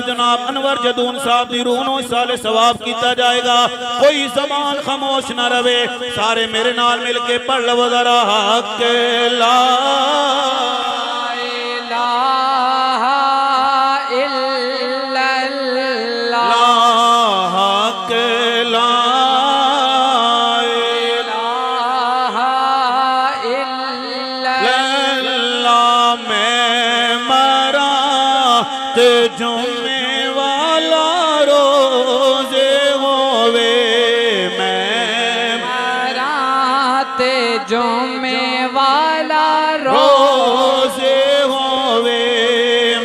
सवाब जनाब अनवर जदून साहब दी रूह नूं साले सवाब किया जाएगा। कोई ज़बान खामोश ना रहे, सारे मेरे नाल मिल के पढ़ लो जरा हक ला इलाहा इल्लल्लाह हक ला इलाहा इल्लल्लाह। मैं मरा ते जुम्मे वाला रोज़े होवे, मैं मरा ते जुम्मे वाला रोज़े होवे,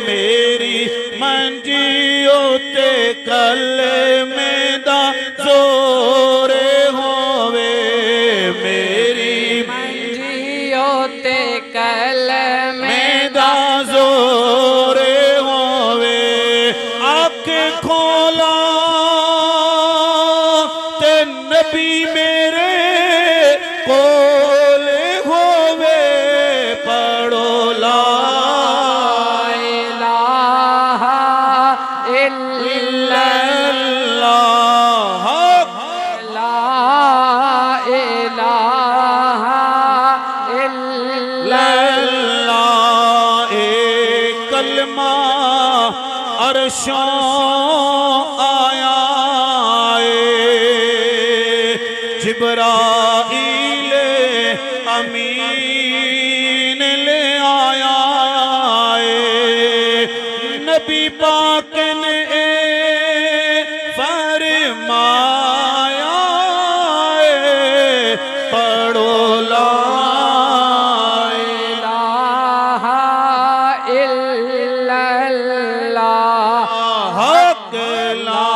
मेरी मंजियो ते कलमे दा ज़ोरे होवे, मेरी मंजियो ते कलमे दा ज़ोरे होवे। आँख खोला ते नबी मेरे कोले होवे, पढ़ो ला इलाहा इल्लल्लाह ला इलाहा इल्लल्लाह। एक कलमा अर्शों आया जिब्राईल अमीन ले आया, नबी पाक ने फरमाया पढ़ो ला इलाहा इल्लल्लाह हक ला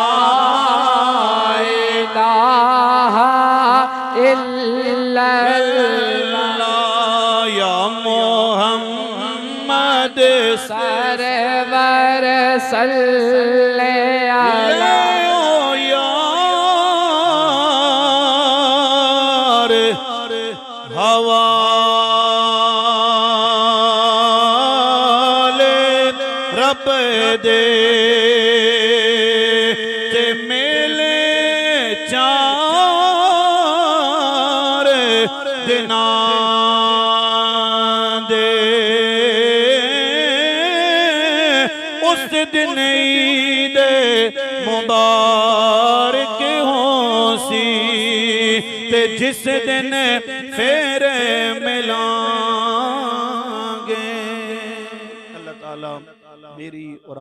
इलाहा इल्लल्लाह। या मोहम्मद सरवर सल्ले अलैहि यार हवाले रब दे ते मेले चार दिना दे। उस दिन ईद मुबारक होसी ते जिस दिन फेरे मिला